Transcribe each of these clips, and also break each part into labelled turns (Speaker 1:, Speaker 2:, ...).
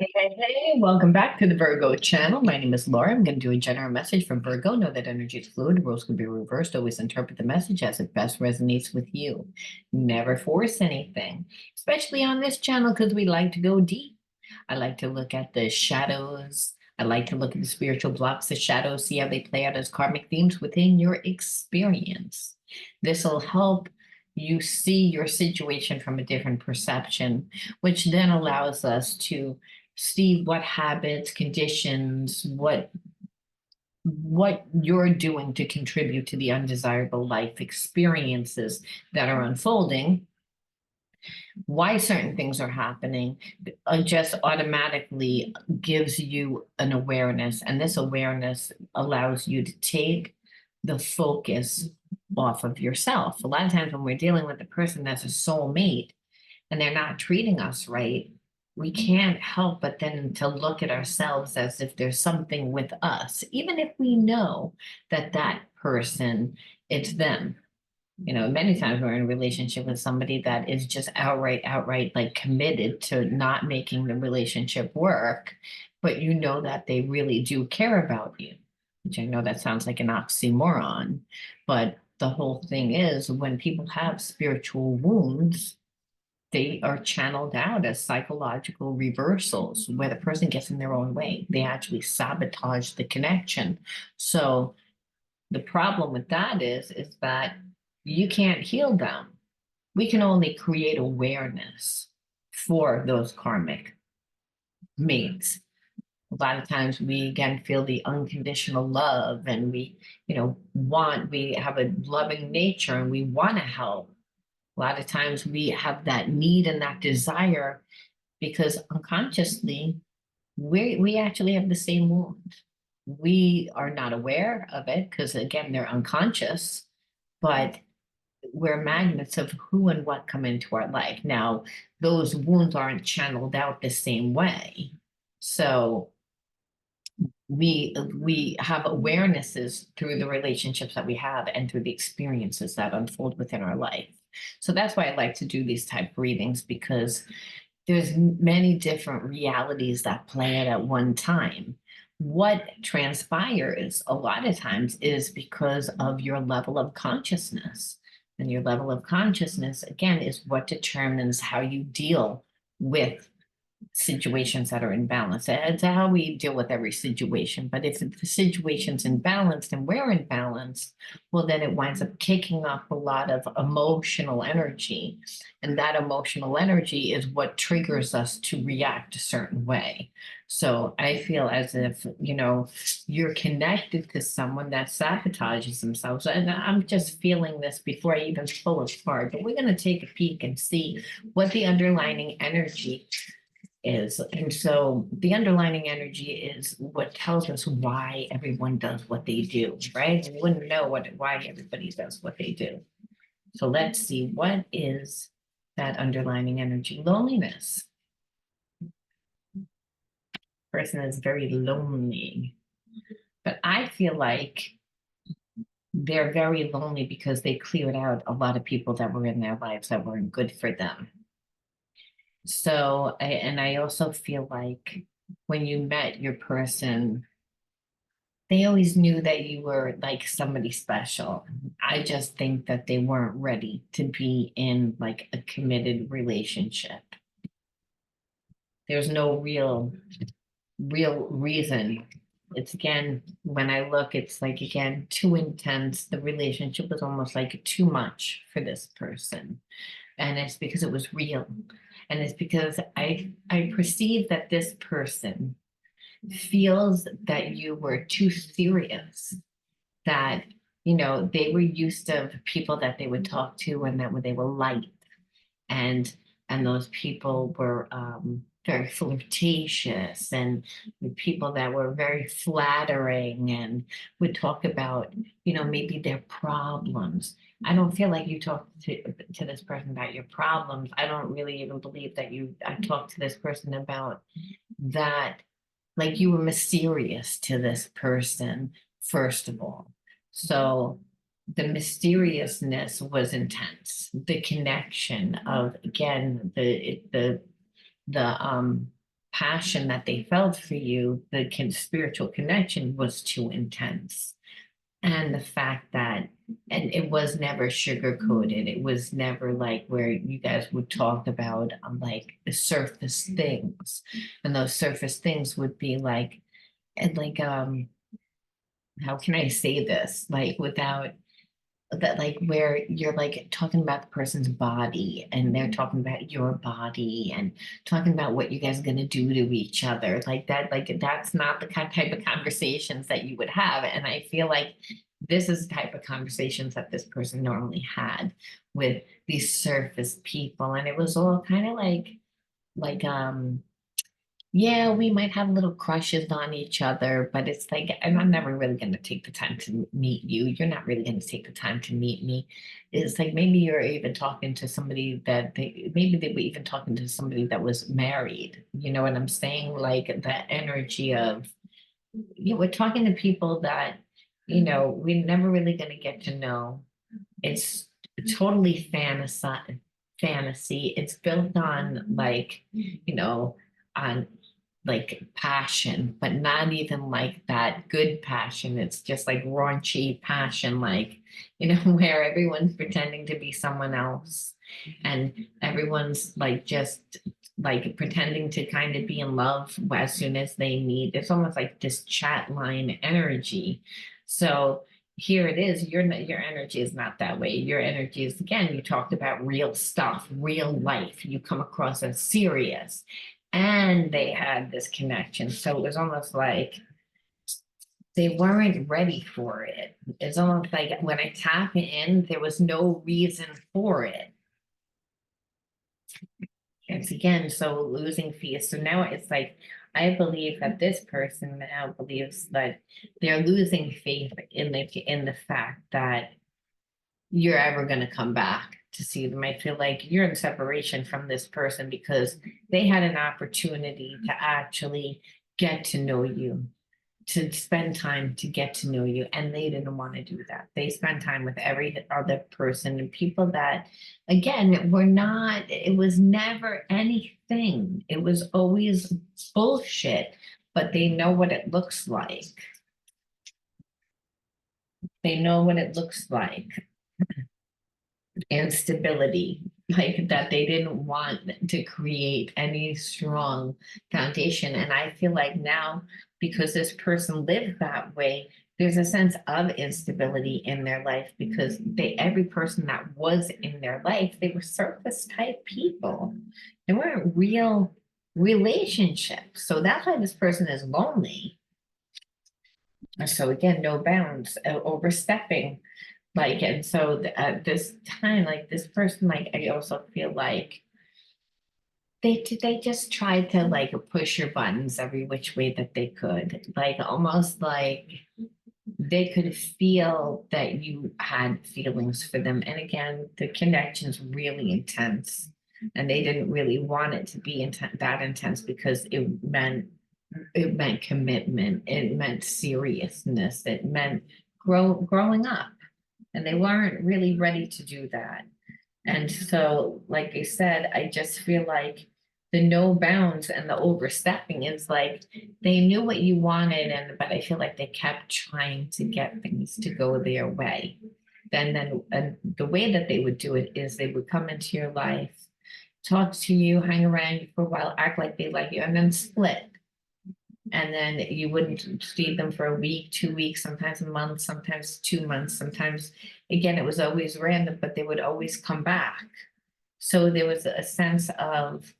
Speaker 1: Hey, welcome back to the Virgo channel. My name is Laura. I'm going to do a general message from Virgo. Know that energy is fluid. Rules can be reversed. Always interpret the message as it best resonates with you. Never force anything, especially on this channel because we like to go deep. I like to look at the shadows. I like to look at the spiritual blocks, the shadows, see how they play out as karmic themes within your experience. This will help you see your situation from a different perception, which then allows us to see what habits, conditions, what you're doing to contribute to the undesirable life experiences that are unfolding, why certain things are happening, just automatically gives you an awareness. And this awareness allows you to take the focus off of yourself. A lot of times when we're dealing with a person that's a soulmate and they're not treating us right, we can't help but then to look at ourselves as if there's something with us, even if we know that that person, it's them. Many times we're in a relationship with somebody that is just outright like committed to not making the relationship work, but you know that they really do care about you, which I know that sounds like an oxymoron, but the whole thing is when people have spiritual wounds, they are channeled out as psychological reversals where the person gets in their own way. They actually sabotage the connection. So the problem with that is that you can't heal them. We can only create awareness for those karmic mates. A lot of times we again feel the unconditional love and we have a loving nature and we want to help. A lot of times we have that need and that desire because unconsciously we actually have the same wound. We are not aware of it because again they're unconscious, but we're magnets of who and what come into our life. Now, those wounds aren't channeled out the same way. So we have awarenesses through the relationships that we have and through the experiences that unfold within our life. So that's why I like to do these type readings because there's many different realities that play out at one time. What transpires a lot of times is because of your level of consciousness. And your level of consciousness, again, is what determines how you deal with situations that are in balance. It's how we deal with every situation. But if the situation's imbalanced and we're imbalanced, well, then it winds up kicking up a lot of emotional energy. And that emotional energy is what triggers us to react a certain way. So I feel as if, you're connected to someone that sabotages themselves. And I'm just feeling this before I even pull a card, but we're going to take a peek and see what the underlying energy is. And so the underlining energy is what tells us why everyone does what they do, right? We wouldn't know why everybody does what they do. So let's see, what is that underlining energy? Loneliness. Person is very lonely, but I feel like they're very lonely because they cleared out a lot of people that were in their lives that weren't good for them. So, and I also feel like when you met your person, they always knew that you were like somebody special. I just think that they weren't ready to be in like a committed relationship. There's no real reason. It's again, when I look, it's like again, too intense. The relationship was almost like too much for this person. And it's because it was real. And it's because I perceive that this person feels that you were too serious, that they were used to people that they would talk to and that they were light, and those people were very flirtatious and people that were very flattering and would talk about maybe their problems. I don't feel like you talk to this person about your problems. I don't really even believe that I talked to this person about that, like you were mysterious to this person, first of all. So the mysteriousness was intense. The connection of again the passion that they felt for you, the spiritual connection was too intense. And the fact that, and it was never sugar coated. It was never like where you guys would talk about like the surface things. And those surface things would be like, and like, how can I say this? Like without that, like where you're like talking about the person's body and they're talking about your body and talking about what you guys are going to do to each other, like that, like that's not the type of conversations that you would have. And I feel like this is the type of conversations that this person normally had with these surface people. And it was all kind of like yeah, we might have little crushes on each other, but it's like, and I'm never really going to take the time to meet you. You're not really going to take the time to meet me. It's like maybe you're even talking to somebody that maybe they were even talking to somebody that was married. You know what I'm saying? Like that energy of, we're talking to people that, we're never really going to get to know. It's totally fantasy. It's built on like, on like passion, but not even like that good passion. It's just like raunchy passion, like, where everyone's pretending to be someone else and everyone's like just like pretending to kind of be in love as soon as they meet. It's almost like this chat line energy. So here it is, your energy is not that way. Your energy is, again, you talked about real stuff, real life. You come across as serious. And they had this connection. So it was almost like they weren't ready for it. It's almost like when I tap in, there was no reason for it. It's again, so losing fear. So now it's like, I believe that this person now believes that they're losing faith in the fact that you're ever going to come back to see them. I feel like you're in separation from this person because they had an opportunity to actually get to know you, to spend time to get to know you, and they didn't want to do that. They spent time with every other person and people that, again, were not, it was never anything. It was always bullshit, but they know what it looks like. They know what it looks like. And stability, like that they didn't want to create any strong foundation. And I feel like now, because this person lived that way, there's a sense of instability in their life because every person that was in their life, they were surface type people. They weren't real relationships. So that's why this person is lonely. So again, no bounds, overstepping. Like, and so this time, like this person, like I also feel like they just tried to like push your buttons every which way that they could, like almost like they could feel that you had feelings for them. And again, the connection's really intense, and they didn't really want it to be that intense because it meant commitment, it meant seriousness, it meant growing up, and they weren't really ready to do that. And so, like I said, I just feel like the no bounds and the overstepping is like they knew what you wanted, but I feel like they kept trying to get things to go their way. And the way that they would do it is they would come into your life, talk to you, hang around you for a while, act like they like you, and then split. And then you wouldn't see them for a week, 2 weeks, sometimes a month, sometimes 2 months, sometimes, again, it was always random, but they would always come back. So there was a sense of,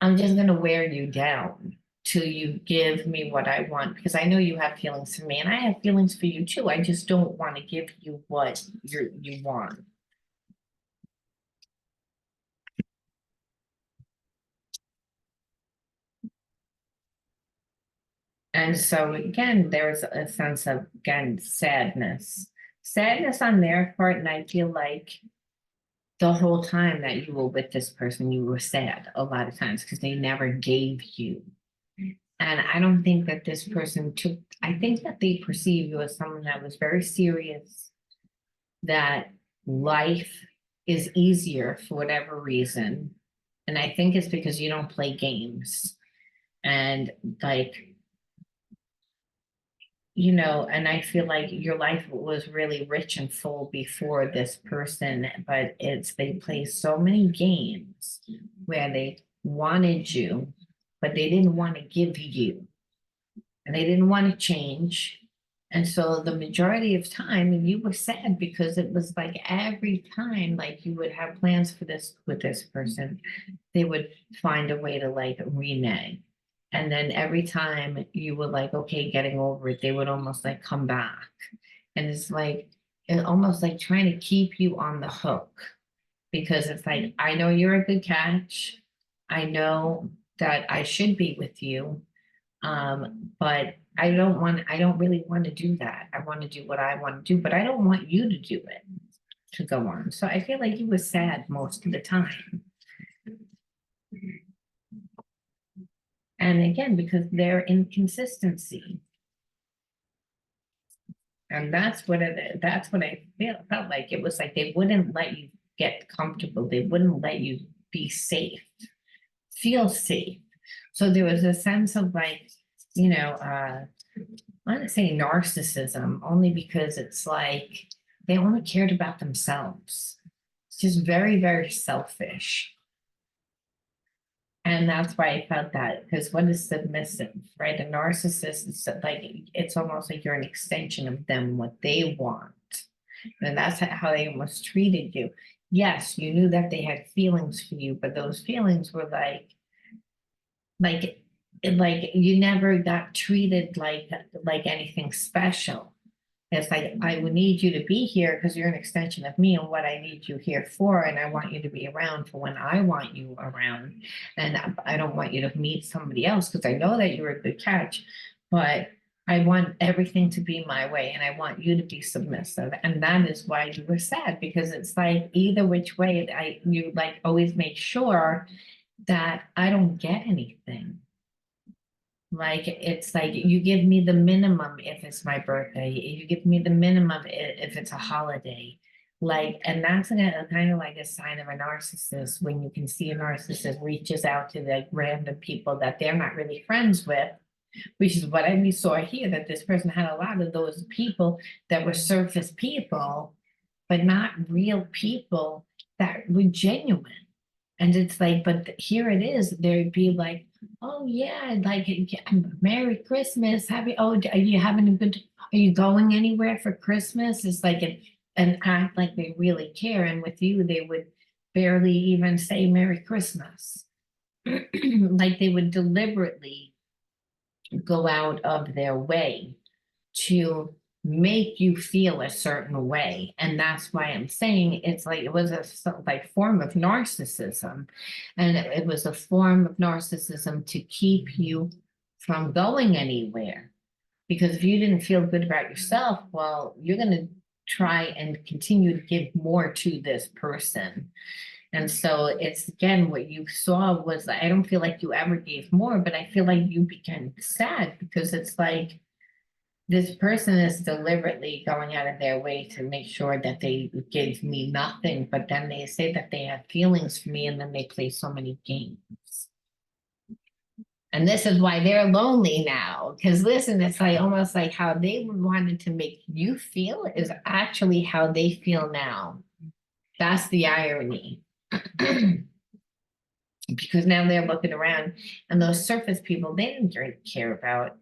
Speaker 1: I'm just going to wear you down till you give me what I want, because I know you have feelings for me and I have feelings for you too. I just don't want to give you what you want. And so again, there's a sense of, again, sadness on their part. And I feel like the whole time that you were with this person, you were sad a lot of times because they never gave you. And I don't think that this person I think that they perceive you as someone that was very serious, that life is easier for whatever reason. And I think it's because you don't play games. And like, you know, and I feel like your life was really rich and full before this person, but they play so many games where they wanted you, but they didn't want to give you, and they didn't want to change. And so the majority of time, and you were sad because it was like every time, like you would have plans for this with this person, they would find a way to like renege. And then every time you were like, okay, getting over it, they would almost like come back. And it's like, almost like trying to keep you on the hook because it's like, I know you're a good catch. I know that I should be with you. But I don't really want to do that. I want to do what I want to do, but I don't want you to do it to go on. So I feel like you were sad most of the time. And again, because their inconsistency. And that's what felt like. It was like they wouldn't let you get comfortable. They wouldn't let you be safe, feel safe. So there was a sense of like, you know, I want to say narcissism only because it's like they only cared about themselves. It's just very, very selfish. And that's why I felt that, because what is submissive, right? A narcissist is like, it's almost like you're an extension of them, what they want. And that's how they almost treated you. Yes, you knew that they had feelings for you, but those feelings were like, like you never got treated like anything special. It's like, I would need you to be here because you're an extension of me and what I need you here for. And I want you to be around for when I want you around. And I don't want you to meet somebody else because I know that you're a good catch, but I want everything to be my way and I want you to be submissive. And that is why you were sad, because it's like either which way, you like always make sure that I don't get anything. Like, it's like you give me the minimum if it's my birthday, you give me the minimum if it's a holiday. Like, and that's kind of like a sign of a narcissist when you can see a narcissist reaches out to the random people that they're not really friends with, which is what we saw here, that this person had a lot of those people that were surface people, but not real people that were genuine. And it's like, but here it is, there'd be like, oh yeah, like Merry Christmas, happy, oh, are you having a good, are you going anywhere for Christmas? It's like an act like they really care. And with you, they would barely even say Merry Christmas. Like they would deliberately go out of their way to make you feel a certain way. And that's why I'm saying it's like it was a like form of narcissism. And it was a form of narcissism to keep you from going anywhere. Because if you didn't feel good about yourself, well, you're going to try and continue to give more to this person. And so it's again, what you saw was, I don't feel like you ever gave more, but I feel like you became sad because it's like, this person is deliberately going out of their way to make sure that they give me nothing, but then they say that they have feelings for me and then they play so many games. And this is why they're lonely now. Because listen, it's like almost like how they wanted to make you feel is actually how they feel now. That's the irony. Because now they're looking around and those surface people, they didn't really care about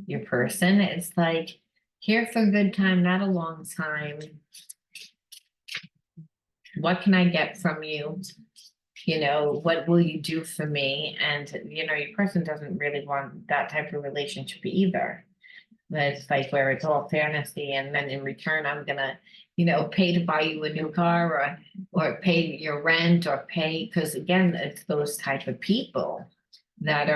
Speaker 1: your person. It's like, here for a good time, not a long time. What can I get from you? You know, what will you do for me? And, you know, your person doesn't really want that type of relationship either. But it's like where it's all fantasy, and then in return, I'm gonna, you know, pay to buy you a new car or pay your rent or pay, because again, it's those type of people that,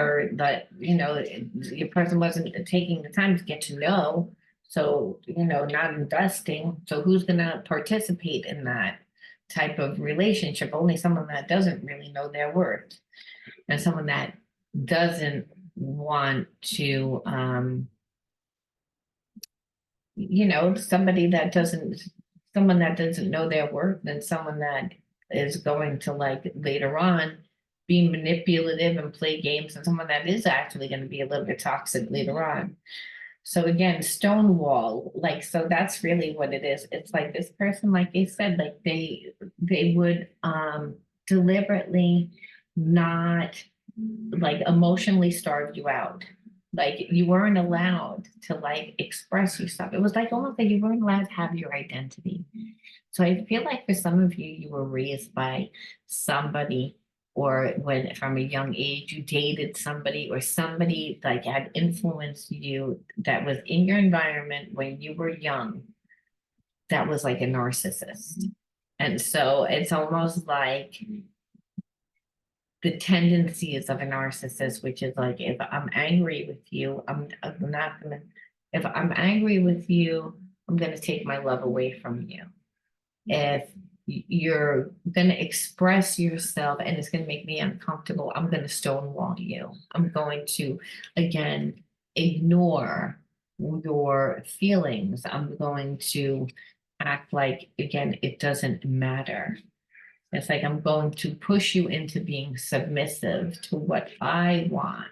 Speaker 1: you know, your person wasn't taking the time to get to know. So, you know, not investing. So who's gonna participate in that type of relationship? Only someone that doesn't really know their worth, and someone that doesn't want to, you know, someone that doesn't know their worth, and someone that is going to like later on be manipulative and play games, and someone that is actually going to be a little bit toxic later on. So again, stonewall, like, so that's really what it is. It's like this person, like I said, like they would deliberately not like emotionally starve you out. Like you weren't allowed to like express yourself. It was like almost like you weren't allowed to have your identity. So I feel like for some of you, you were raised by somebody, or when from a young age you dated somebody, or somebody like had influenced you that was in your environment when you were young, that was like a narcissist. And so it's almost like the tendencies of a narcissist, which is like, if I'm angry with you, I'm not gonna, if I'm angry with you, I'm gonna take my love away from you. If you're going to express yourself and it's going to make me uncomfortable, I'm going to stonewall you. I'm going to, again, ignore your feelings. I'm going to act like, again, it doesn't matter. It's like I'm going to push you into being submissive to what I want.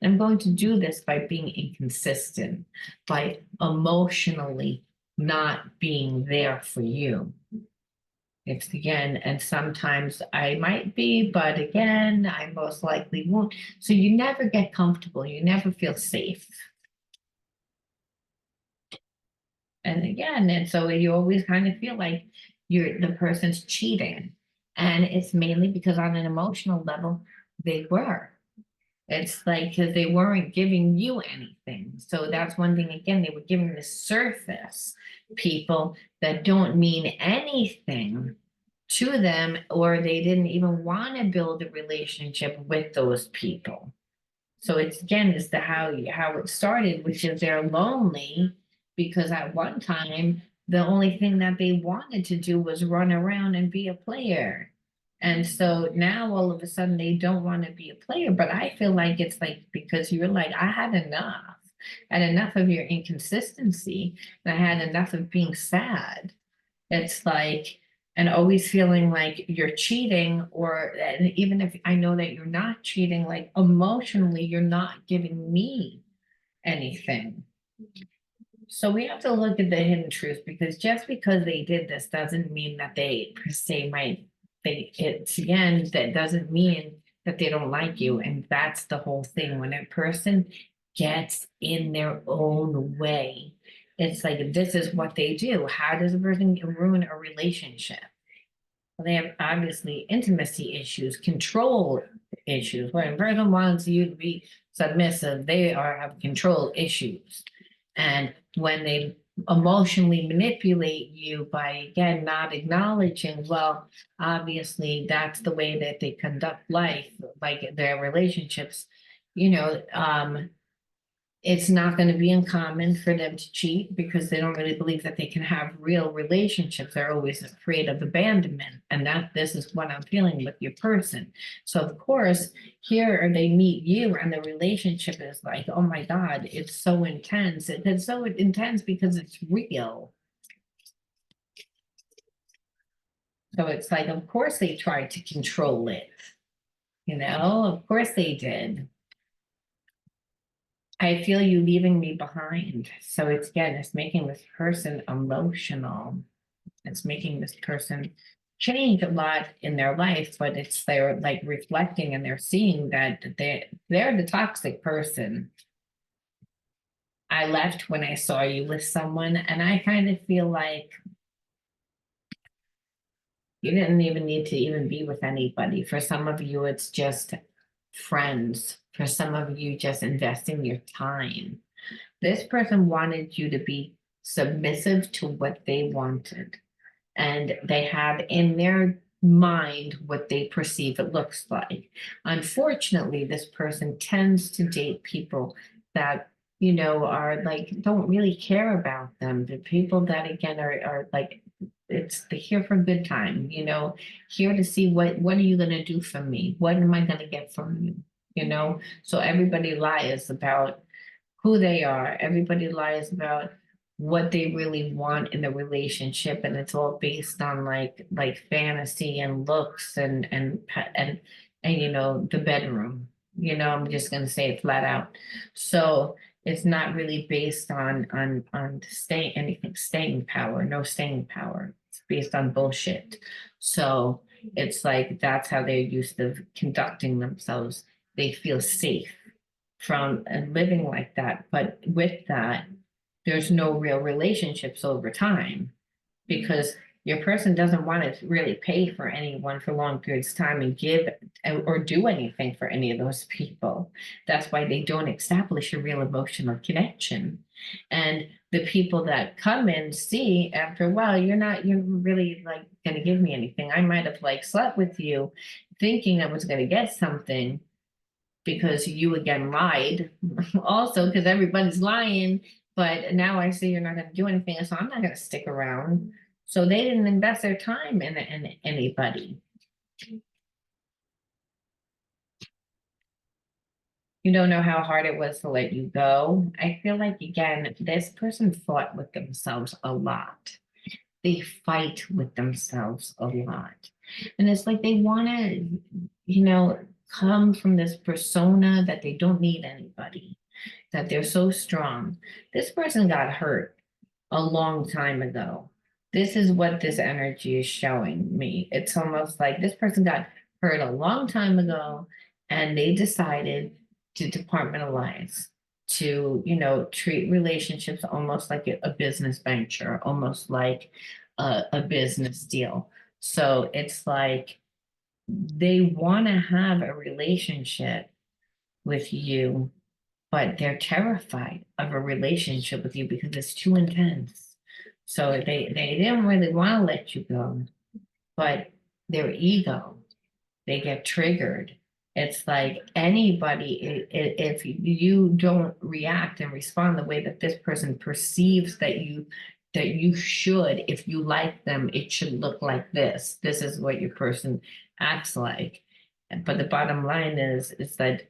Speaker 1: And I'm going to do this by being inconsistent, by emotionally not being there for you. It's again, and sometimes I might be, but again, I most likely won't. So you never get comfortable, you never feel safe. And again, and so you always kind of feel like the person's cheating. And it's mainly because on an emotional level, they were. It's like because they weren't giving you anything. So that's one thing, again, they were giving the surface people that don't mean anything to them, or they didn't even want to build a relationship with those people. So it's again, it's the how it started, which is they're lonely because at one time the only thing that they wanted to do was run around and be a player. And so now all of a sudden they don't want to be a player. But I feel like it's like because you're like, I had enough. I had enough of your inconsistency, and I had enough of being sad. It's like, and always feeling like you're cheating, or and even if I know that you're not cheating, like emotionally, you're not giving me anything. So we have to look at the hidden truth, because just because they did this doesn't mean that they per se might think it's again, that doesn't mean that they don't like you. And that's the whole thing. When a person gets in their own way, it's like this is what they do. How does a person ruin a relationship? Well, they have obviously intimacy issues, control issues. When a person wants you to be submissive, they are have control issues. And when they emotionally manipulate you by, again, not acknowledging, well, obviously that's the way that they conduct life, like their relationships, you know, it's not going to be uncommon for them to cheat because they don't really believe that they can have real relationships. They're always afraid of abandonment. And that this is what I'm feeling with your person. So of course, here they meet you and the relationship is like, oh my God, it's so intense. It's so intense because it's real. So it's like, of course they tried to control it. You know, of course they did. I feel you leaving me behind. So it's again, it's making this person emotional. It's making this person change a lot in their life, but it's they're like reflecting and they're seeing that they're the toxic person. I left when I saw you with someone, and I kind of feel like you didn't even need to even be with anybody. For some of you, it's just friends. For some of you, just investing your time. This person wanted you to be submissive to what they wanted. And they have in their mind what they perceive it looks like. Unfortunately, this person tends to date people that, you know, are like, don't really care about them. The people that, again, are like, it's the here for a good time, you know, here to see what are you going to do for me? What am I going to get from you? You know, so everybody lies about who they are. Everybody lies about what they really want in the relationship, and it's all based on like fantasy and looks and and, the bedroom. I'm just going to say it flat out. So it's not really based on staying power, no staying power. It's based on bullshit. So it's like that's how they're used to conducting themselves. They feel safe from living like that. But with that, there's no real relationships over time because your person doesn't want to really pay for anyone for long periods of time and give or do anything for any of those people. That's why they don't establish a real emotional connection. And the people that come and see after a while, you're really like going to give me anything. I might have like slept with you thinking I was going to get something because you again lied also because everybody's lying, but now I see you're not going to do anything, so I'm not going to stick around. So they didn't invest their time in anybody. You don't know how hard it was to let you go. I feel like, again, this person fought with themselves a lot. They fight with themselves a lot. And it's like they want to, come from this persona that they don't need anybody, that they're so strong. This person got hurt a long time ago. This is what this energy is showing me. It's almost like this person got hurt a long time ago and they decided to departmentalize, to, treat relationships almost like a business venture, almost like a business deal. So it's like they want to have a relationship with you, but they're terrified of a relationship with you because it's too intense. So they didn't really want to let you go, but their ego, they get triggered. It's like anybody, if you don't react and respond the way that this person perceives that you should, if you like them, it should look like this. This is what your person acts like. But the bottom line is that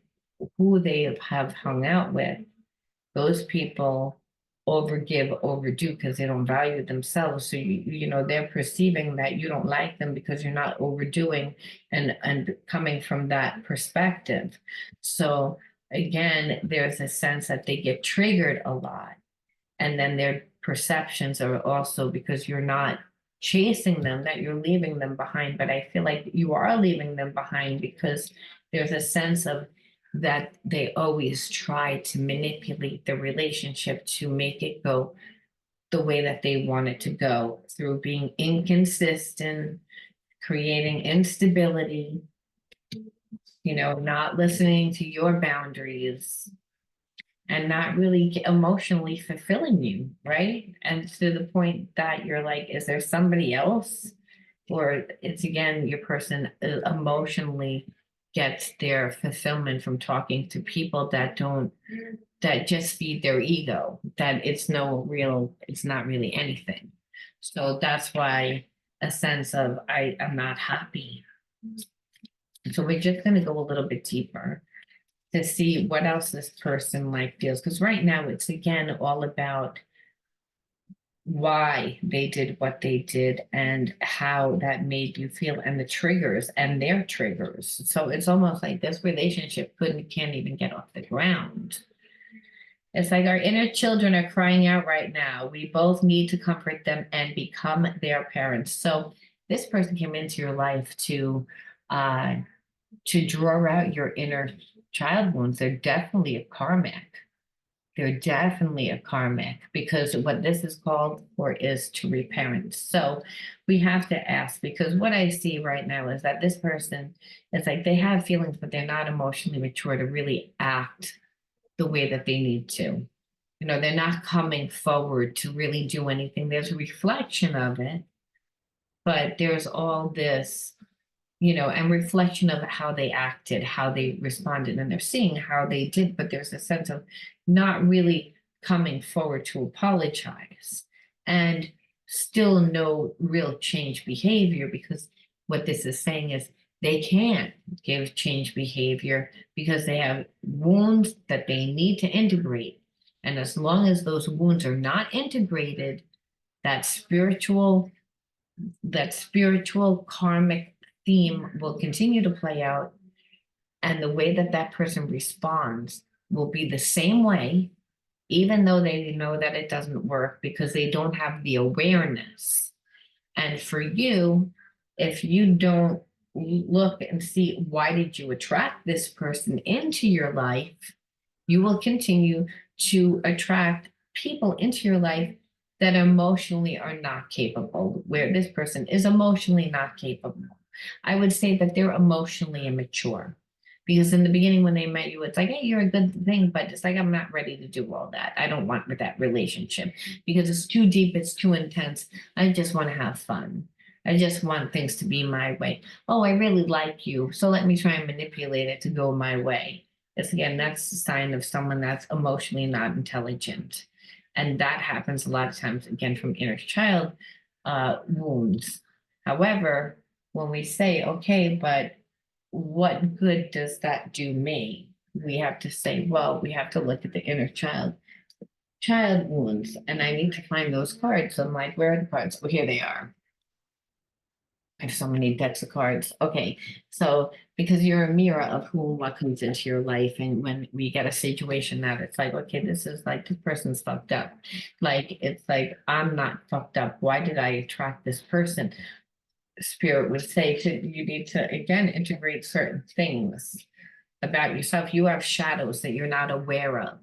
Speaker 1: who they have hung out with, those people overgive, overdo because they don't value themselves. So they're perceiving that you don't like them because you're not overdoing and coming from that perspective. So again, there's a sense that they get triggered a lot. And then their perceptions are also because you're not chasing them, that you're leaving them behind. But I feel like you are leaving them behind because there's a sense of that they always try to manipulate the relationship to make it go the way that they want it to go through being inconsistent, creating instability, not listening to your boundaries and not really emotionally fulfilling you, right? And to the point that you're like, is there somebody else? Or it's again, your person emotionally gets their fulfillment from talking to people that just feed their ego, that it's not really anything. So that's why a sense of I'm not happy. So we're just going to go a little bit deeper to see what else this person like feels. Because right now it's again all about why they did what they did and how that made you feel and the triggers and their triggers. So it's almost like this relationship can't even get off the ground. It's like our inner children are crying out right now. We both need to comfort them and become their parents. So this person came into your life to draw out your inner child wounds. They're definitely a karmic. They're definitely a karmic because what this is called for is to reparent. So we have to ask, because what I see right now is that this person, it's like they have feelings, but they're not emotionally mature to really act the way that they need to. They're not coming forward to really do anything. There's a reflection of it, but there's all this and reflection of how they acted, how they responded, and they're seeing how they did, but there's a sense of not really coming forward to apologize and still no real change behavior, because what this is saying is they can't give change behavior because they have wounds that they need to integrate. And as long as those wounds are not integrated, that spiritual karmic theme will continue to play out, And the way that that person responds will be the same way, even though they know that it doesn't work because they don't have the awareness. And for you, if you don't look and see why did you attract this person into your life, you will continue to attract people into your life that emotionally are not capable, where this person is emotionally not capable. I would say that they're emotionally immature. Because in the beginning, when they met you, it's like, hey, you're a good thing, but it's like, I'm not ready to do all that. I don't want that relationship because it's too deep, it's too intense. I just want to have fun. I just want things to be my way. Oh, I really like you. So let me try and manipulate it to go my way. It's again, that's a sign of someone that's emotionally not intelligent. And that happens a lot of times, again, from inner child wounds. However, when we say, okay, but what good does that do me? We have to say, well, we have to look at the inner child wounds, and I need to find those cards. I'm like, where are the cards? Well, here they are. I have so many decks of cards. Okay, so because you're a mirror of who and what comes into your life, and when we get a situation that it's like, okay, this is like this person's fucked up. Like it's like I'm not fucked up. Why did I attract this person? Spirit would say you need to again integrate certain things about yourself. You have shadows that you're not aware of,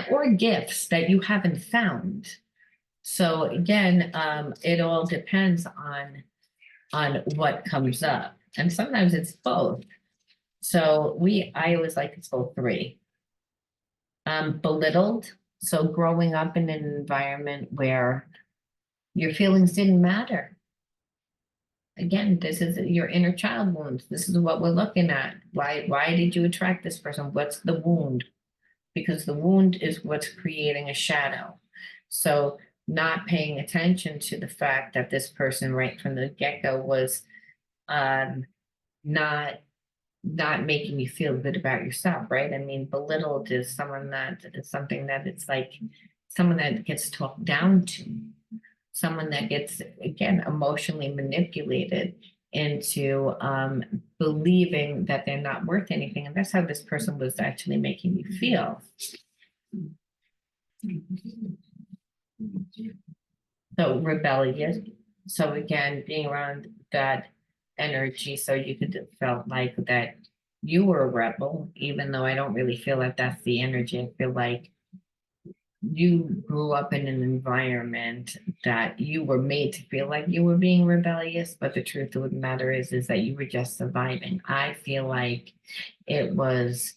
Speaker 1: or gifts that you haven't found. So again, it all depends on what comes up, and sometimes it's both. So I always like it's both three. Belittled. So growing up in an environment where your feelings didn't matter. Again, this is your inner child wounds. This is what we're looking at. Why did you attract this person? What's the wound? Because the wound is what's creating a shadow. So not paying attention to the fact that this person right from the get-go was um, not not making you feel good about yourself, right? I mean, belittled is someone that is something that it's like someone that gets talked down to, someone that gets, again, emotionally manipulated into believing that they're not worth anything. And that's how this person was actually making you feel. So rebellious. So again, being around that energy, so you could felt like that you were a rebel, even though I don't really feel like that's the energy. I feel like you grew up in an environment that you were made to feel like you were being rebellious, but the truth of the matter is that you were just surviving. I feel like it was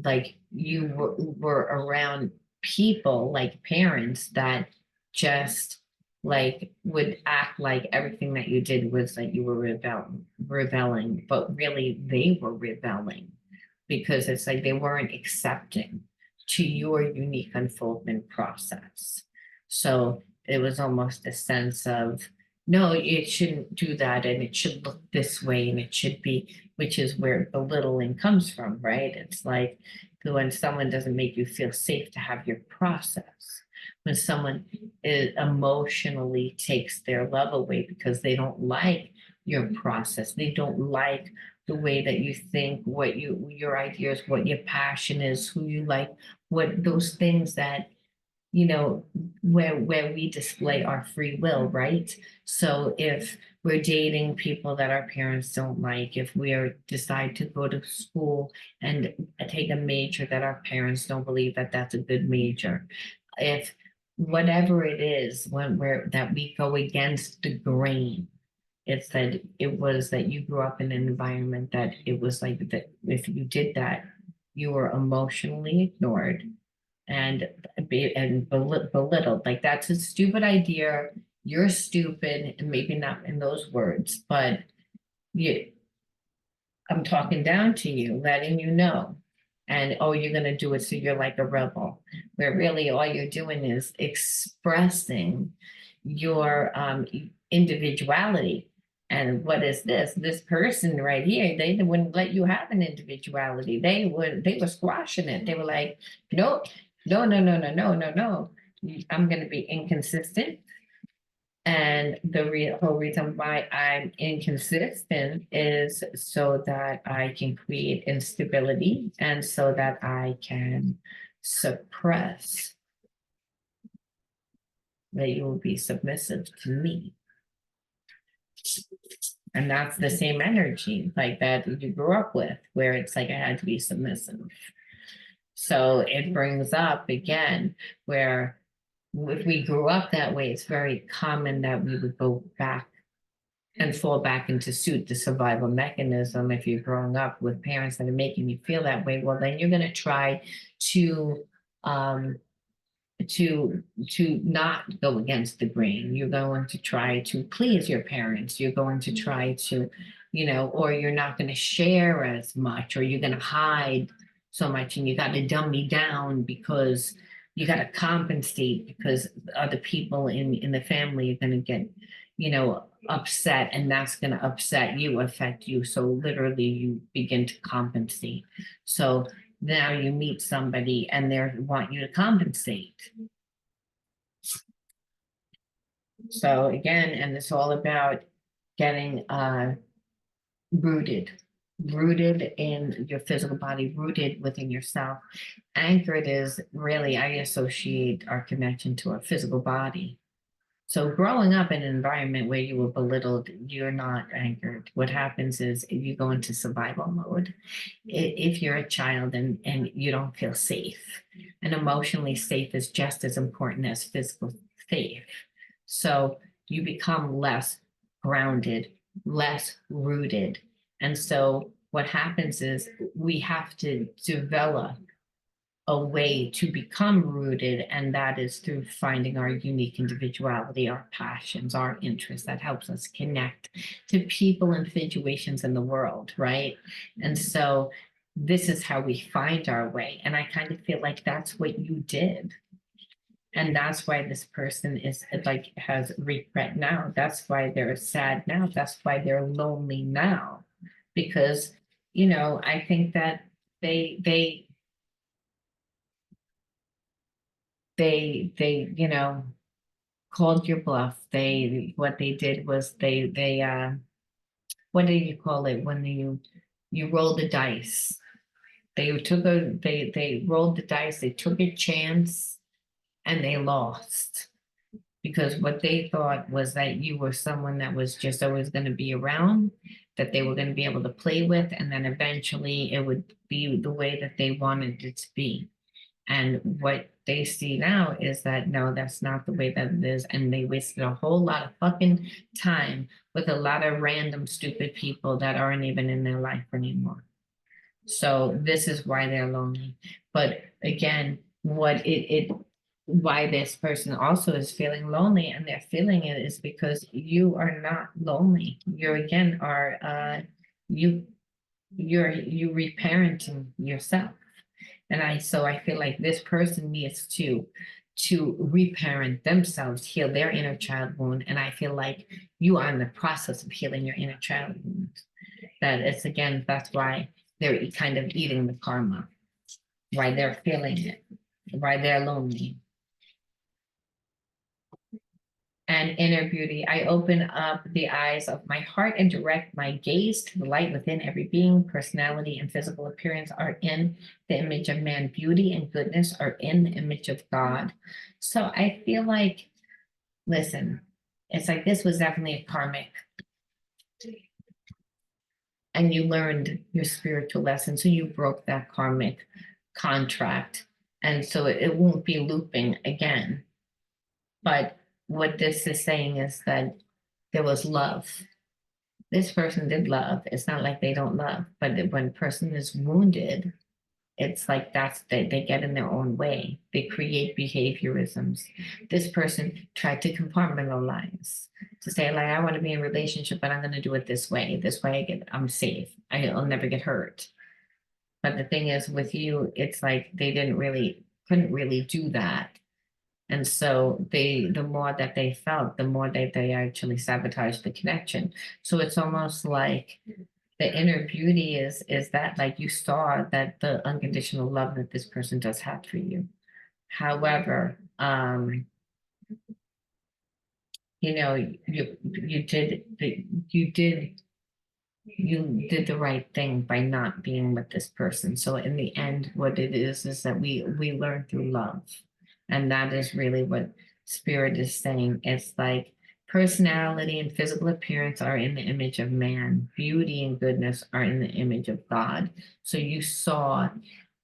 Speaker 1: like you were around people like parents that just like would act like everything that you did was like you were rebelling, but really they were rebelling because it's like they weren't accepting to your unique unfoldment process. So it was almost a sense of, no, it shouldn't do that, and it should look this way, and it should be, which is where belittling comes from, right? It's like when someone doesn't make you feel safe to have your process, when someone emotionally takes their love away because they don't like your process, they don't like the way that you think, what your ideas, what your passion is, who you like, what those things that where we display our free will, right? So if we're dating people that our parents don't like, if we decide to go to school and take a major that our parents don't believe that that's a good major, if whatever it is when we go against the grain, it's that it was that you grew up in an environment that it was like that if you did that, you were emotionally ignored and belittled. Like that's a stupid idea. You're stupid, and maybe not in those words, but you, I'm talking down to you, letting you know. And oh, you're gonna do it, so you're like a rebel. Where really all you're doing is expressing your individuality. And what is this? This person right here, they wouldn't let you have an individuality. They were squashing it. They were like, nope, no, no, no, no, no, no, no. I'm gonna be inconsistent. And the whole reason why I'm inconsistent is so that I can create instability and so that I can suppress that you will be submissive to me. And that's the same energy like that you grew up with, where it's like I had to be submissive. So it brings up again where if we grew up that way, it's very common that we would go back and fall back into suit, the survival mechanism. If you're growing up with parents that are making you feel that way, well, then you're going to try to um, to not go against the grain. You're going to try to please your parents. You're going to try to, or you're not going to share as much, or you're going to hide so much, and you got to dumb me down because you got to compensate because other people in the family are going to get, upset, and that's going to upset you, affect you. So literally, you begin to compensate. So now you meet somebody and they want you to compensate. So again, and it's all about getting rooted, rooted in your physical body, rooted within yourself. Anchored is really, I associate our connection to our physical body. So growing up in an environment where you were belittled, you're not anchored. What happens is you go into survival mode. If you're a child and you don't feel safe, and emotionally safe is just as important as physical safe. So you become less grounded, less rooted. And so what happens is we have to develop a way to become rooted, and that is through finding our unique individuality, our passions, our interests. That helps us connect to people and situations in the world, right? And so this is how we find our way. And I kind of feel like that's what you did. And that's why this person is like has regret now. That's why they're sad now. That's why they're lonely now. Because, I think that they they called your bluff. What they did was they what do you call it when you roll the dice? They rolled the dice, they took a chance and they lost. Because what they thought was that you were someone that was just always going to be around, that they were going to be able to play with, and then eventually it would be the way that they wanted it to be. And what they see now is that no, that's not the way that it is. And they wasted a whole lot of fucking time with a lot of random stupid people that aren't even in their life anymore. So this is why they're lonely. But again, why this person also is feeling lonely, and they're feeling it is because you are not lonely. You again are you you reparenting yourself. And so I feel like this person needs to reparent themselves, heal their inner child wound. And I feel like you are in the process of healing your inner child wound. That it's again, that's why they're kind of eating the karma, why they're feeling it, why they're lonely. And inner beauty, I open up the eyes of my heart and direct my gaze to the light within every being. Personality and physical appearance are in the image of man. Beauty and goodness are in the image of God. So I feel like, listen, it's like this was definitely a karmic, and you learned your spiritual lesson. So you broke that karmic contract. And so it won't be looping again. But what this is saying is that there was love. This person did love. It's not like they don't love, but when a person is wounded, it's like they get in their own way. They create behaviorisms. This person tried to compartmentalize, to say like, I want to be in a relationship, but I'm going to do it this way. This way I'm safe. I'll never get hurt. But the thing is with you, it's like they couldn't really do that. And so the more that they felt, the more that they actually sabotaged the connection. So it's almost like the inner beauty is that like you saw that the unconditional love that this person does have for you. However, you know, you did you did the right thing by not being with this person. So in the end, what it is that we learn through love. And that is really what spirit is saying. It's like personality and physical appearance are in the image of man. Beauty and goodness are in the image of God. So you saw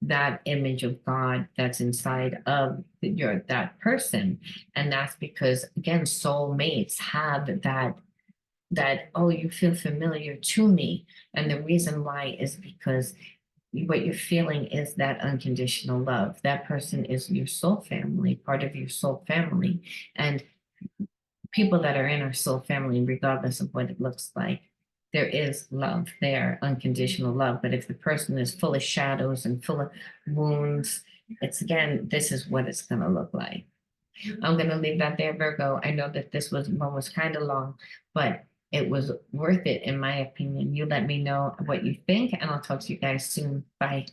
Speaker 1: that image of God that's inside of your that person. And that's because again, soulmates have that, oh, you feel familiar to me. And the reason why is because what you're feeling is that unconditional love. That person is your soul family, part of your soul family. And people that are in our soul family, regardless of what it looks like, there is love there, unconditional love. But if the person is full of shadows and full of wounds, it's again, this is what it's going to look like. I'm going to leave that there, Virgo. I know that this one was kind of long, but it was worth it, in my opinion. You let me know what you think, and I'll talk to you guys soon. Bye.